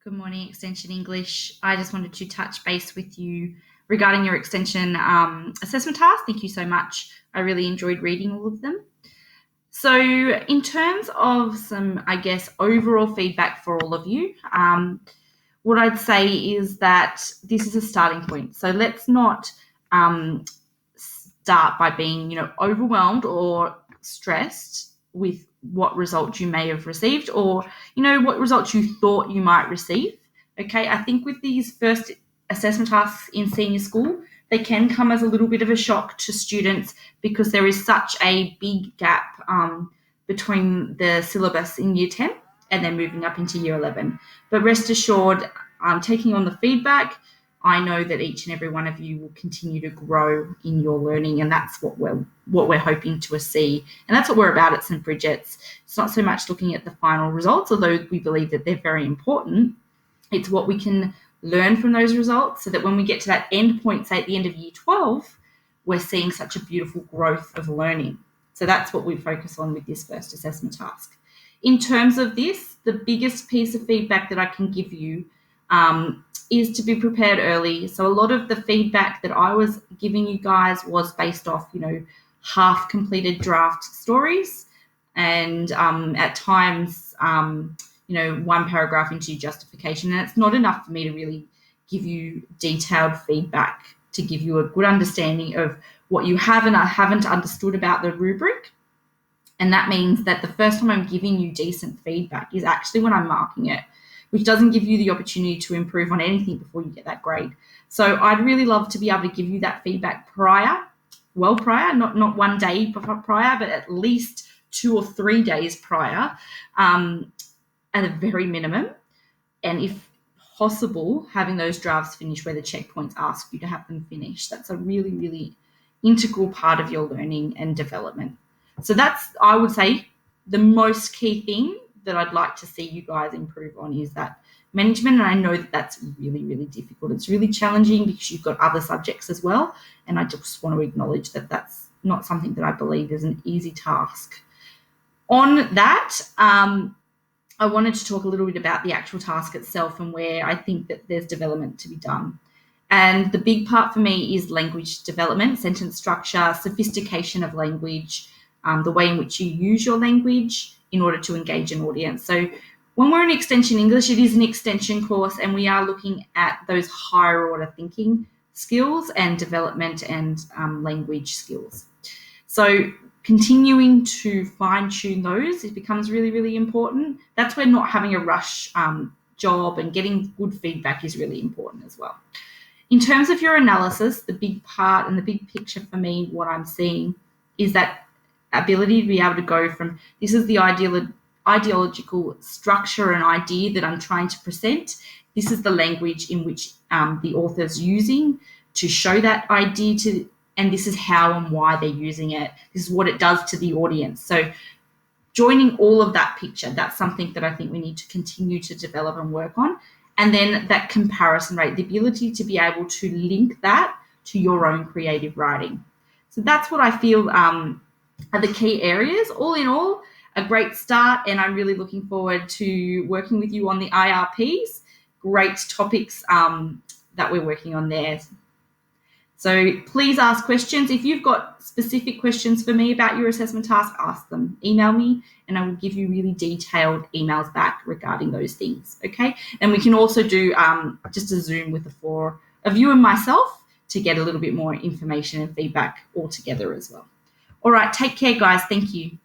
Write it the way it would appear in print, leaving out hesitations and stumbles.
Good morning, Extension English. I just wanted to touch base with you regarding your Extension assessment task. Thank you so much. I really enjoyed reading all of them. So in terms of some, overall feedback for all of you, what I'd say is that this is a starting point. So let's not start by being, overwhelmed or stressed with what results you may have received or, what results you thought you might receive. Okay, I think with these first assessment tasks in senior school, they can come as a little bit of a shock to students because there is such a big gap between the syllabus in Year 10 and then moving up into Year 11. But rest assured, taking on the feedback, I know that each and every one of you will continue to grow in your learning, and that's what we're hoping to see. And that's what we're about at St. Bridget's. It's not so much looking at the final results, although we believe that they're very important. It's what we can learn from those results so that when we get to that end point, say at the end of Year 12, we're seeing such a beautiful growth of learning. So that's what we focus on with this first assessment task. In terms of this, the biggest piece of feedback that I can give you is to be prepared early. So a lot of the feedback that I was giving you guys was based off, half completed draft stories and at times, one paragraph into justification. And it's not enough for me to really give you detailed feedback to give you a good understanding of what you have and haven't understood about the rubric. And that means that the first time I'm giving you decent feedback is actually when I'm marking it, which doesn't give you the opportunity to improve on anything before you get that grade. So I'd really love to be able to give you that feedback prior, not 1 day prior, but at least 2 or 3 days prior, at a very minimum. And if possible, having those drafts finished where the checkpoints ask you to have them finished. That's a really, really integral part of your learning and development. So that's, I would say, the most key thing that I'd like to see you guys improve on is that management. And I know that that's really, really difficult. It's really challenging because you've got other subjects as well. And I just want to acknowledge that that's not something that I believe is an easy task. On that, I wanted to talk a little bit about the actual task itself and where I think that there's development to be done. And the big part for me is language development, sentence structure, sophistication of language, the way in which you use your language in order to engage an audience. So when we're in Extension English, it is an extension course and we are looking at those higher order thinking skills and development and language skills. So continuing to fine tune those, it becomes really, really important. That's where not having a rush job and getting good feedback is really important as well. In terms of your analysis, the big part and the big picture for me, what I'm seeing is that ability to be able to go from this is the ideological structure and idea that I'm trying to present. This is the language in which the author's using to show that idea to, and this is how and why they're using it. This is what it does to the audience. So joining all of that picture, that's something that I think we need to continue to develop and work on. And then that comparison rate, the ability to be able to link that to your own creative writing. So that's what I feel are the key areas. All in all, a great start, and I'm really looking forward to working with you on the IRPs. Great topics that we're working on there. So please ask questions. If you've got specific questions for me about your assessment task, ask them. Email me and I will give you really detailed emails back regarding those things, okay? And we can also do just a Zoom with the 4 of you and myself to get a little bit more information and feedback all together as well. All right, take care, guys. Thank you.